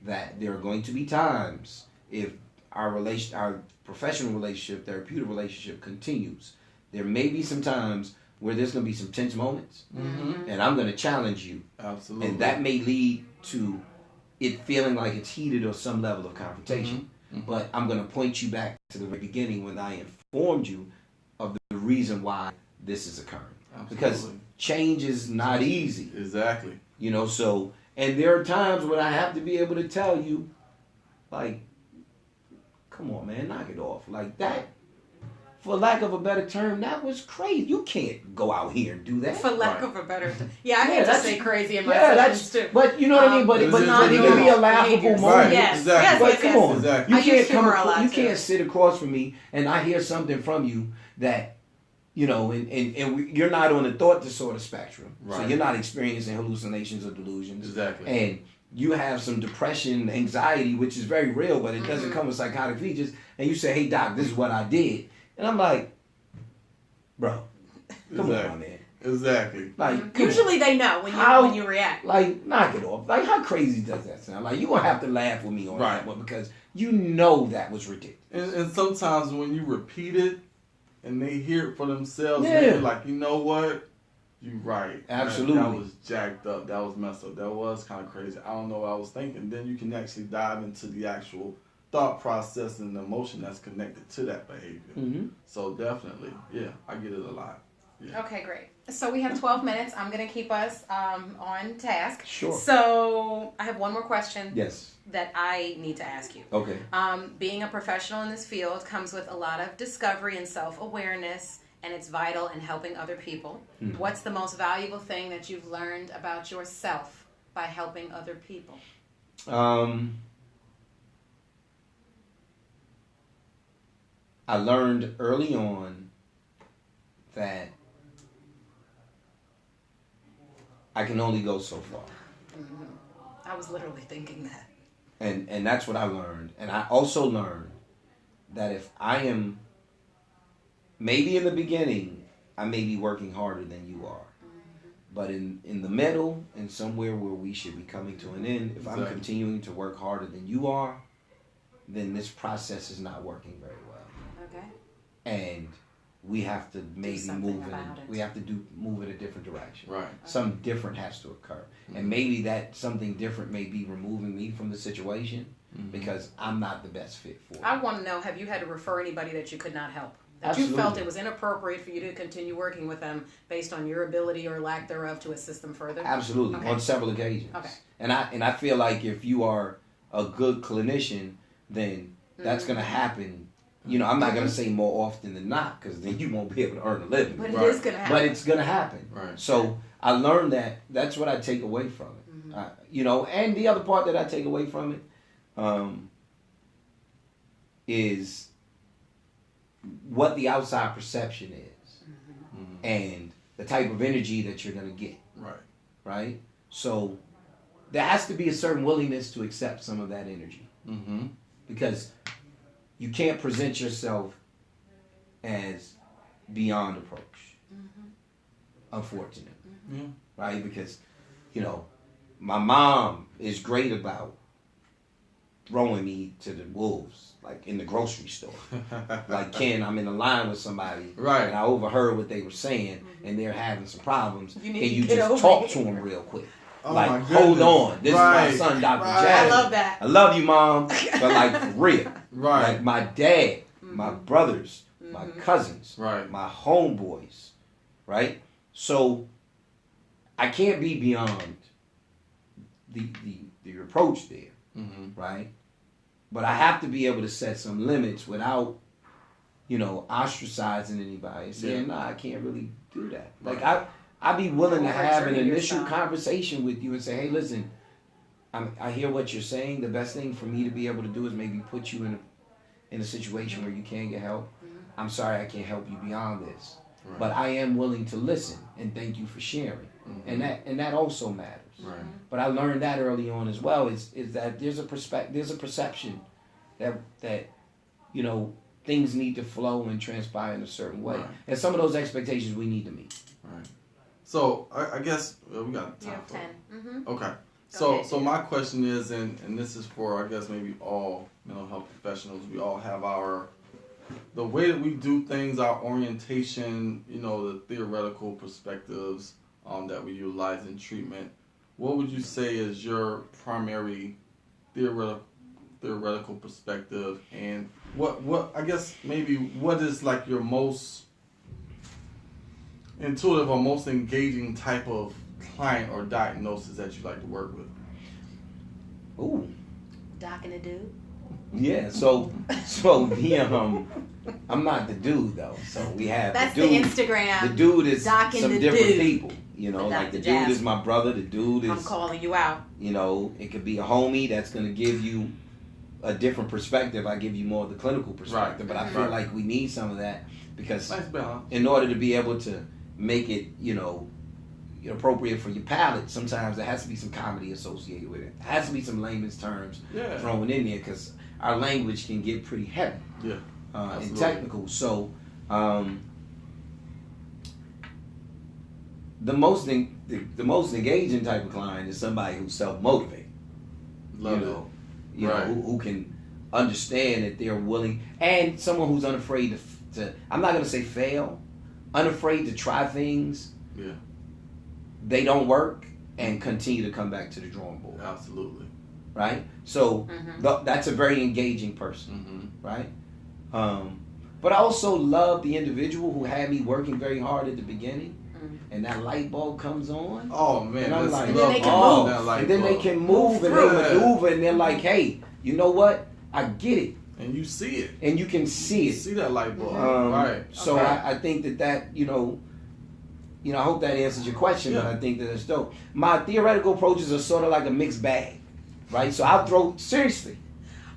that there are going to be times if our professional relationship, therapeutic relationship continues. There may be some times where there's going to be some tense moments, and I'm going to challenge you. Absolutely. And that may lead to it feeling like it's heated or some level of confrontation. But I'm going to point you back to the very beginning when I informed you of the reason why this is occurring. Absolutely. Because change is not easy. Exactly. So, and there are times when I have to be able to tell you, like, come on, man, knock it off. Like that, for lack of a better term, that was crazy. You can't go out here and do that. For lack of a better term. Yeah, I hate to say crazy in my sentence too. But you know what I mean? But it can be a laughable moment. Right. Yes. Exactly. But come on. Exactly. You can't sit across from me and I hear something from you that, and you're not on the thought disorder spectrum. Right. So you're not experiencing hallucinations or delusions. Exactly. And you have some depression, anxiety, which is very real, but it doesn't come with psychotic features. And you say, hey, doc, this is what I did. And I'm like, bro, come on, man. Exactly. Like, usually they know when you react. Like, knock it off. Like, how crazy does that sound? Like, you're going to have to laugh with me on that one because you know that was ridiculous. And sometimes when you repeat it and they hear it for themselves, they're like, you know what? You're right. Absolutely. That was jacked up. That was messed up. That was kind of crazy. I don't know what I was thinking. Then you can actually dive into the actual thought process and the emotion that's connected to that behavior. So definitely, yeah, I get it a lot. Yeah. Okay, great. So we have 12 minutes. I'm going to keep us on task. Sure. So I have one more question. Yes. That I need to ask you. Okay. Being a professional in this field comes with a lot of discovery and self-awareness, and it's vital in helping other people. What's the most valuable thing that you've learned about yourself by helping other people? I learned early on that I can only go so far. I was literally thinking that. And that's what I learned. And I also learned that if I am, maybe in the beginning, I may be working harder than you are. But in the middle and somewhere where we should be coming to an end, if I'm continuing to work harder than you are, then this process is not working very well. Okay. And we have to maybe move in a different direction. Right. Something different has to occur. And maybe that something different may be removing me from the situation because I'm not the best fit for it. I want to know, have you had to refer anybody that you could not help? That Absolutely. you felt it was inappropriate for you to continue working with them based on your ability or lack thereof to assist them further? Absolutely. Okay. On several occasions. Okay. And I feel like if you are a good clinician, then that's going to happen. I'm not going to say more often than not because then you won't be able to earn a living. But it is going to happen. But it's going to happen. Right. So I learned that. That's what I take away from it. And the other part that I take away from it is what the outside perception is and the type of energy that you're going to get. Right. Right? So there has to be a certain willingness to accept some of that energy. Because you can't present yourself as beyond approach. Unfortunately. Yeah. Right? Because, you know, my mom is great about throwing me to the wolves, like in the grocery store. Like, Ken, I'm in the line with somebody, Right. and I overheard what they were saying, and they're having some problems. You need Can to you get just over talk it. to them real quick? Oh my Like, hold goodness. on. This Right. is my son, Dr. Right. Jasper. I love that. I love you, Mom. But, like, for real. Right. Like, my dad, my brothers, my cousins, Right. my homeboys, right? So, I can't be beyond the approach there, right? But I have to be able to set some limits without, you know, ostracizing anybody and saying, nah, I can't really do that. Like, I'd be willing to have an initial conversation with you and say, hey, listen, I hear what you're saying. The best thing for me to be able to do is maybe put you in a situation where you can get help. I'm sorry I can't help you beyond this. Right. But I am willing to listen and thank you for sharing. And that also matters. Right. But I learned that early on as well, is that there's a perception that you know, things need to flow and transpire in a certain way. Right. And some of those expectations we need to meet. Right. So I guess we got You time have for 10. Mm-hmm. Okay. Go ahead. So my question is, and this is for, I guess, maybe all mental health professionals. We all have the way that we do things, our orientation, you know, the theoretical perspectives that we utilize in treatment. What would you say is your primary theoretical perspective, and what I guess maybe what is like your most intuitive or most engaging type of client or diagnosis that you like to work with? Ooh. Docking a dude. Yeah, so the I'm not the dude though. So we have That's the dude. the Instagram. The dude is Docking some the different dude. people. You know, The like the Dr. dude is Jasper. my brother. The dude is, I'm calling you out. you know, it could be a homie that's gonna give you a different perspective. I give you more of the clinical perspective, but I feel like we need some of that because Nice balance. in order to be able to make it, you know, appropriate for your palate, sometimes there has to be some comedy associated with it. There has to be some layman's terms Yeah. thrown in there because our language can get pretty heavy Yeah. and Absolutely. technical. So the most engaging type of client is somebody who's self-motivated. Love You know, who can understand that they're willing, and someone who's unafraid to I'm not going to say fail, unafraid to try things. Yeah. They don't work and continue to come back to the drawing board. Absolutely. Right? So that's a very engaging person. Right? But I also love the individual who had me working very hard at the beginning, and that light bulb comes on. Oh man, And I'm like, And then they can oh, move. That light and then they bulb. can move and they through it. maneuver, and they're like, hey, you know what? I get it. And you see it. And you can see You it. see that light bulb. Right. So Okay. I think that you know, I hope that answers your question, but Yeah. I think that it's dope. My theoretical approaches are sort of like a mixed bag, right? So I'll throw, seriously,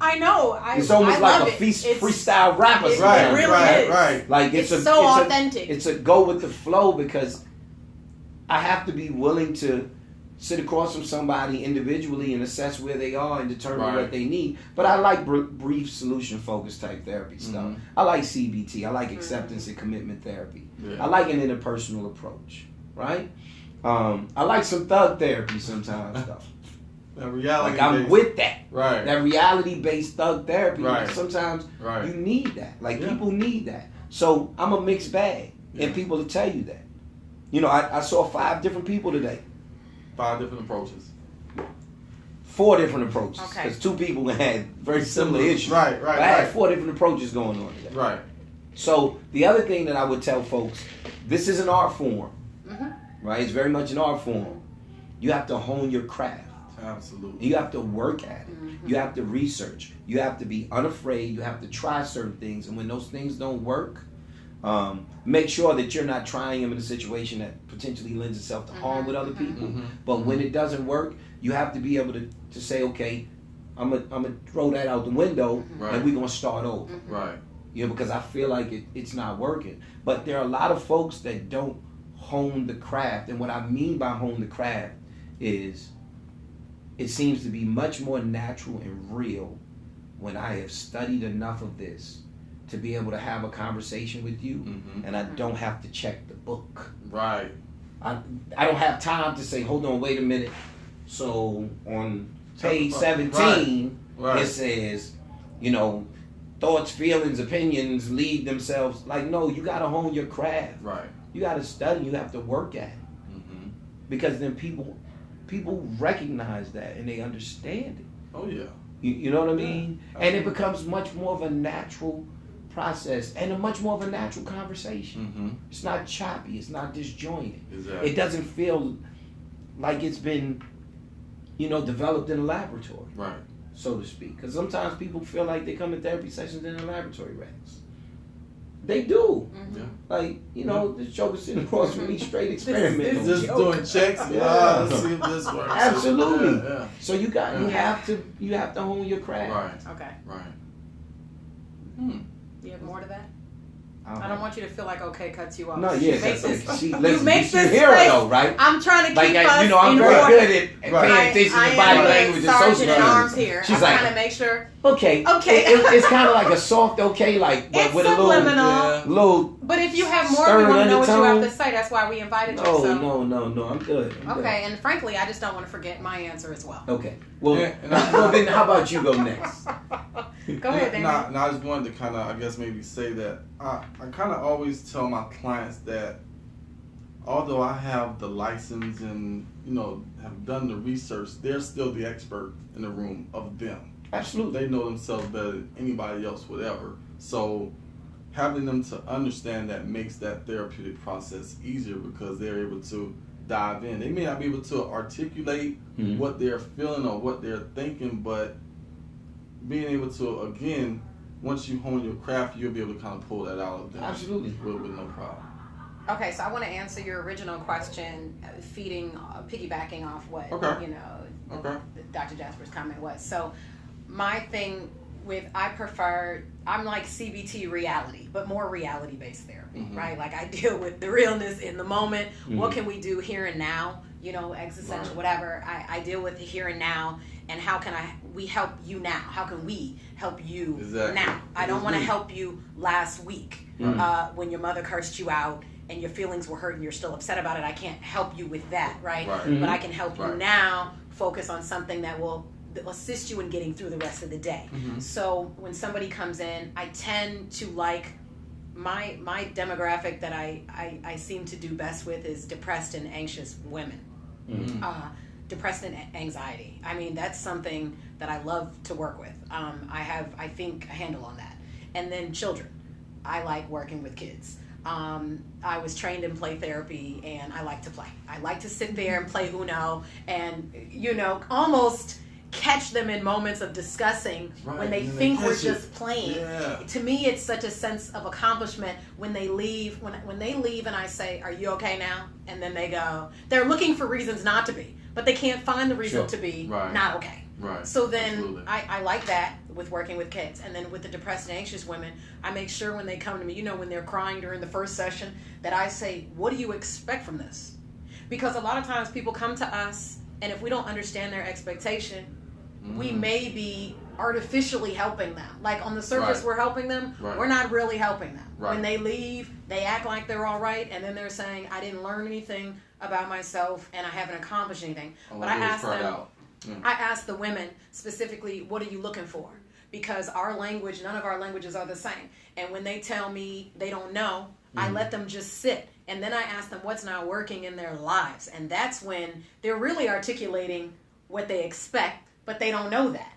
I know. it's almost I like love a it. freestyle rapper. It sometimes. really right, is. right. Like It's it's so a authentic. It's a go with the flow because I have to be willing to sit across from somebody individually and assess where they are and determine Right. what they need. But I like brief solution-focused type therapy stuff. I like CBT. I like acceptance and commitment therapy. Yeah. I like an interpersonal approach, right? I like some thug therapy sometimes, though. That reality. Like I'm with that. Right. That reality-based thug therapy. Right. Sometimes Right. you need that. Like Yeah. people need that. So I'm a mixed bag, and people will tell you that. You know, I saw 5 different people today. 5 different approaches. 4 different approaches. Okay. Because 2 people had very similar issues. Right, But I had 4 different approaches going on today. Right. So the other thing that I would tell folks, this is an art form. Right? It's very much an art form. You have to hone your craft. Absolutely. You have to work at it. You have to research. You have to be unafraid. You have to try certain things. And when those things don't work, make sure that you're not trying them in a situation that potentially lends itself to harm with other people. But when it doesn't work, you have to be able to say, okay, I'm gonna throw that out the window and we're gonna start over. Right. You know, because I feel like it's not working. But there are a lot of folks that don't hone the craft. And what I mean by hone the craft is it seems to be much more natural and real when I have studied enough of this to be able to have a conversation with you, and I don't have to check the book. Right. I don't have time to say, hold on, wait a minute. So on page 17, it says, thoughts, feelings, opinions lead themselves. Like, no, you got to hone your craft. Right. You got to study. You have to work at it. Because then people recognize that and they understand it. Oh, yeah. You know what I mean? Yeah, and it becomes much more of a natural process and a much more of a natural conversation. It's not choppy. It's not disjointed. Exactly. It doesn't feel like it's been, developed in a laboratory. Right. So to speak. Because sometimes people feel like they come to therapy sessions in a laboratory, Rex. They do. Yeah. Like, this joke is sitting across from me, straight experimenting. Just doing checks. Let's see if this works. Absolutely. Yeah. So you have to hone your craft. Right. Okay. Right. You have more to that? I don't want you to feel like okay cuts you off. No, yeah, you make this hear her though, right? I'm trying to keep us I'm in very order. good at paying attention to body language and social sergeant at arms here. She's I'm like, trying to make sure. Okay. It's kind of like a soft okay, like, but it's with a little. But if you have more, we want to know what you have to say. That's why we invited you. No, I'm good. Okay, and frankly, I just don't want to forget my answer as well. Okay. Well, then how about you go next? Go ahead, Daniel. Now, I just wanted to kind of, I guess, maybe say that I kind of always tell my clients that although I have the license and, have done the research, they're still the expert in the room of them. Absolutely. They know themselves better than anybody else would ever. So having them to understand that makes that therapeutic process easier because they're able to dive in. They may not be able to articulate what they're feeling or what they're thinking, but being able to, again, once you hone your craft, you'll be able to kind of pull that out of them. Absolutely. With no problem. Okay, so I want to answer your original question, piggybacking off what, Dr. Jasper's comment was. So my thing I'm like CBT reality, but more reality-based therapy, right? Like I deal with the realness in the moment. What can we do here and now? Existential, whatever. I deal with the here and now, and how can we help you now? How can we help you now? I don't want to help you last week when your mother cursed you out and your feelings were hurt and you're still upset about it. I can't help you with that, right? But I can help you now focus on something that will assist you in getting through the rest of the day. So when somebody comes in, I tend to like my demographic that I seem to do best with is depressed and anxious women. Depressed and anxiety. I mean, that's something that I love to work with. I think, a handle on that. And then children. I like working with kids. I was trained in play therapy and I like to play. I like to sit there and play Uno and, almost catch them in moments of discussing when they think we're just playing. Yeah. To me, it's such a sense of accomplishment when they leave. When they leave and I say, "Are you okay now?" And then they go, they're looking for reasons not to be, but they can't find the reason to be not okay. Right. So then I like that with working with kids. And then with the depressed and anxious women, I make sure when they come to me, when they're crying during the first session, that I say, what do you expect from this? Because a lot of times people come to us, and if we don't understand their expectation, we may be artificially helping them. Like on the surface, we're helping them. We're not really helping them. When they leave, they act like they're all right, and then they're saying, I didn't learn anything about myself, and I haven't accomplished anything. But I ask them, I ask the women specifically, what are you looking for? Because our language, none of our languages are the same. And when they tell me they don't know, I let them just sit. And then I ask them what's not working in their lives. And that's when they're really articulating what they expect, but they don't know that.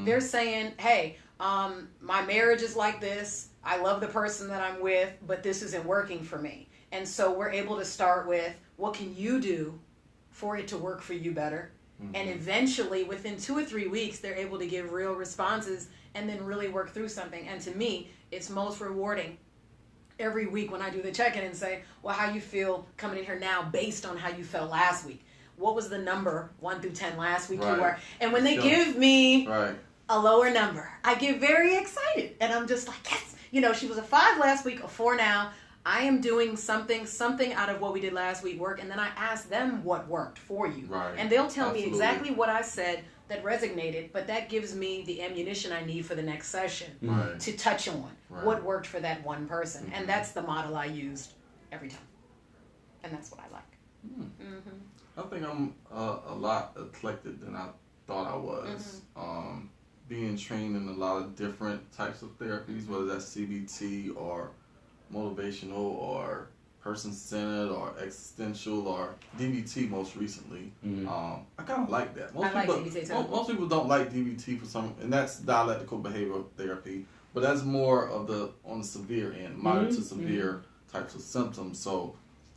They're saying, hey, my marriage is like this. I love the person that I'm with, but this isn't working for me. And so we're able to start with, what can you do for it to work for you better? And eventually, within 2 or 3 weeks, they're able to give real responses and then really work through something. And to me, it's most rewarding every week when I do the check-in and say, well, how you feel coming in here now based on how you felt last week? What was the number 1 through 10 last week you were? And when they give me a lower number, I get very excited. And I'm just like, yes. She was a 5 last week, a 4 now. I am doing something out of what we did last week work, and then I ask them what worked for you. And they'll tell me exactly what I said that resonated, but that gives me the ammunition I need for the next session Right. to touch on Right. what worked for that one person. And that's the model I used every time. And that's what I like. I think I'm a lot eclectic than I thought I was. Being trained in a lot of different types of therapies, whether that's CBT or motivational or person-centered or existential or DBT most recently. I kind of like that. I like DBT too. Most people don't like DBT for some, and that's dialectical behavioral therapy, but that's more of on the severe end, moderate to severe types of symptoms. So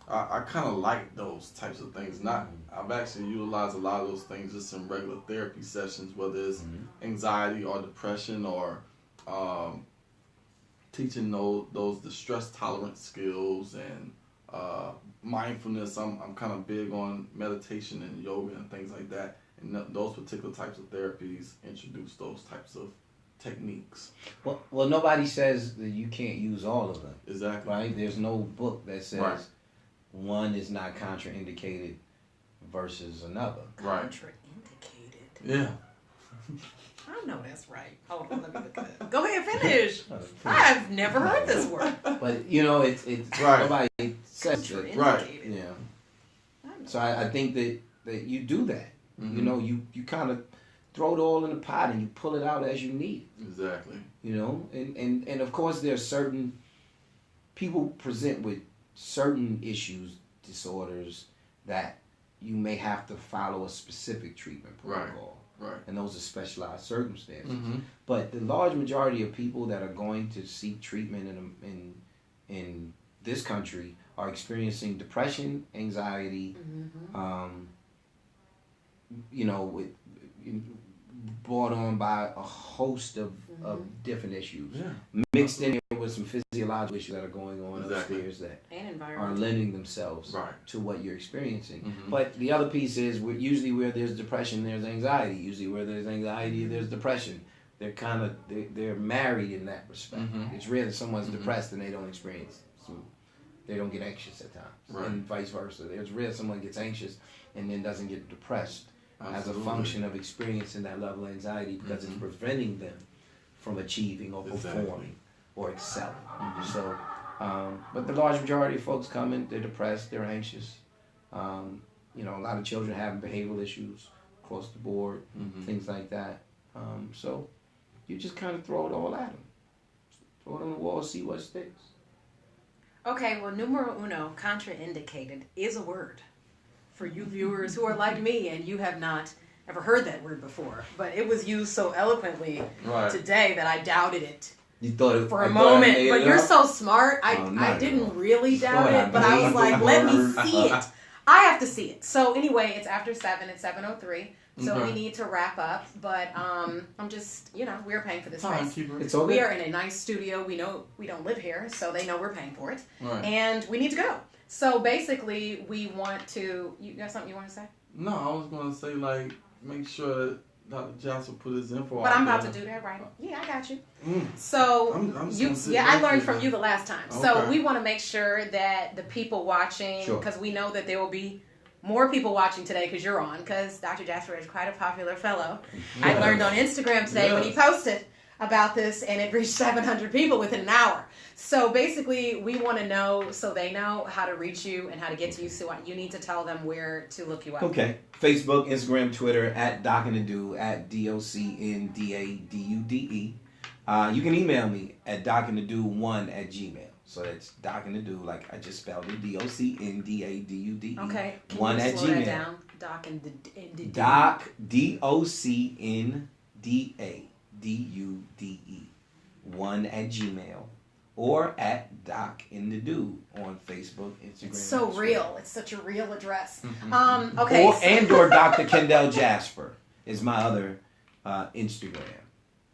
I kind of like those types of things. I've actually utilized a lot of those things just in regular therapy sessions, whether it's anxiety or depression or teaching those distress tolerance skills and mindfulness. I'm kind of big on meditation and yoga and things like that. And those particular types of therapies introduce those types of techniques. Well, nobody says that you can't use all of them. Exactly. Right? There's no book that says one is not contraindicated versus another. Right. Contraindicated. Yeah. I know that's right. Hold on, let me look at it. Go ahead, finish. I've never heard this word. But it's Right. nobody says that. Contraindicated. Yeah. So I think that you do that. Mm-hmm. You know, you kind of throw it all in the pot and you pull it out as you need. Exactly. You know, and of course there's certain people present with certain issues, disorders that you may have to follow a specific treatment protocol. Right. And those are specialized circumstances. Mm-hmm. But the large majority of people that are going to seek treatment in this country are experiencing depression, anxiety, brought on by a host of different issues. Yeah. Mixed in here with some physiological issues that are going on upstairs that And are environment. lending themselves Right. to what you're experiencing. Mhm. But the other piece is usually where there's depression, there's anxiety. Usually where there's anxiety, there's depression. They're married in that respect. Mhm. It's rare that someone's depressed and they don't experience they don't get anxious at times, Right. and vice versa. It's rare someone gets anxious and then doesn't get depressed as a Absolutely. function of experiencing that level of anxiety because it's preventing them from achieving or performing or excelling. So, but the large majority of folks come in, they're depressed, they're anxious. A lot of children having behavioral issues across the board, things like that. So you just kind of throw it all at them. Throw it on the wall, see what sticks. Okay, well, numero uno, contraindicated, is a word for you viewers who are like me and you have not ever heard that word before. But it was used so eloquently today that I doubted it. You thought it For a moment, but you're so smart. I didn't really doubt it, but I was like, let me see it. I have to see it. So anyway, it's after 7. It's 7:03. So we need to wrap up. But I'm just, we're paying for this space. It's okay. We are in a nice studio. We know we don't live here, so they know we're paying for it. Right. And we need to go. So basically, we want to... You got something you want to say? No, I was going to say, make sure that Dr. Jasper put his info But out I'm there. about to do that right. Yeah, I got you. So, I'm just you, gonna sit I right learned there. from you the last time. Okay. So we want to make sure that the people watching, Sure. because we know that there will be more people watching today because you're on, because Dr. Jasper is quite a popular fellow. I learned on Instagram today when he posted about this, and it reached 700 people within an hour. So basically, we want to know, so they know how to reach you and how to get to you. So you need to tell them where to look you up. Okay. Facebook, Instagram, Twitter, at DocNDude, at DocNDude. You can email me at docandthedude1@gmail. So that's docandthedude, like I just spelled it, DocNDADUDE. Okay. Can 1 you at slow Gmail. that down? Doc, DocNDADUDE. 1@gmail. Or at DocInTheDude on Facebook, Instagram. It's so Twitter. real. It's such a real address. Okay. Or Dr. Kendell Jasper is my other Instagram.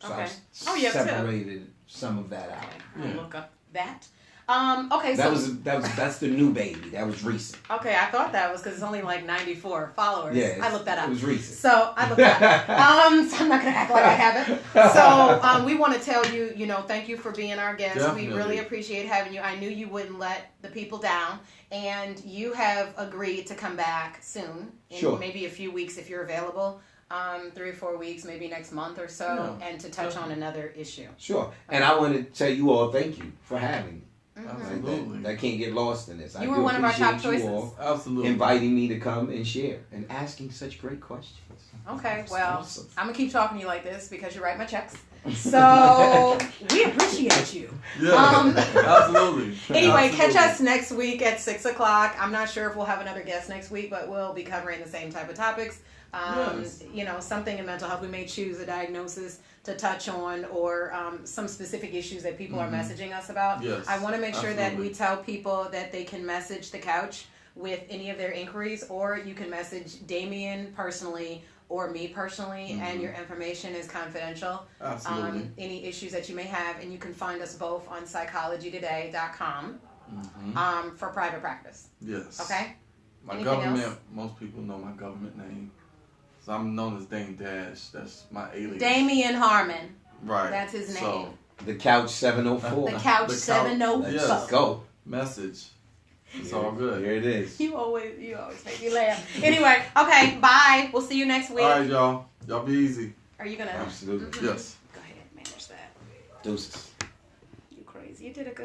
So Okay. I've You have two. separated some of that out. I'll look up that. Okay, That's the new baby. That was recent. Okay, I thought that was because it's only like 94 followers. Yeah, I looked that up. It was recent. So I looked that up. So I'm not going to act like I haven't. So we want to tell you, thank you for being our guest. Definitely. We really appreciate having you. I knew you wouldn't let the people down. And you have agreed to come back soon. In Sure. maybe a few weeks if you're available. 3 or 4 weeks, maybe next month or so, and to touch on another issue. Sure. And I want to tell you all thank you for having me. Absolutely. That can't get lost in this. You were one of our top choices. Absolutely. Inviting me to come and share and asking such great questions. Okay, well, awesome. I'm going to keep talking to you like this because you write my checks. So, we appreciate you. Yeah, absolutely. Anyway, Absolutely. catch us next week at 6 o'clock. I'm not sure if we'll have another guest next week, but we'll be covering the same type of topics. Yes. You know, something in mental health. We may choose a diagnosis to touch on or some specific issues that people are messaging us about. Yes, I want to make sure that absolutely. we tell people that they can message the couch with any of their inquiries, or you can message Damien personally or me personally, and your information is confidential. Absolutely. Any issues that you may have, and you can find us both on psychologytoday.com for private practice. Yes. Okay? My Anything government, else? most people know my government name. So I'm known as Dame Dash. That's my alias. Damien Harmon. Right. That's his name. So, The Couch 704. The Couch The 704. Yes. Let's go. message. It's all good. Here it is. You always make me laugh. Anyway, okay, bye. We'll see you next week. All right, y'all. Y'all be easy. Are you gonna? Absolutely. Yes. Go ahead, manage that. Deuces. You crazy. You did a good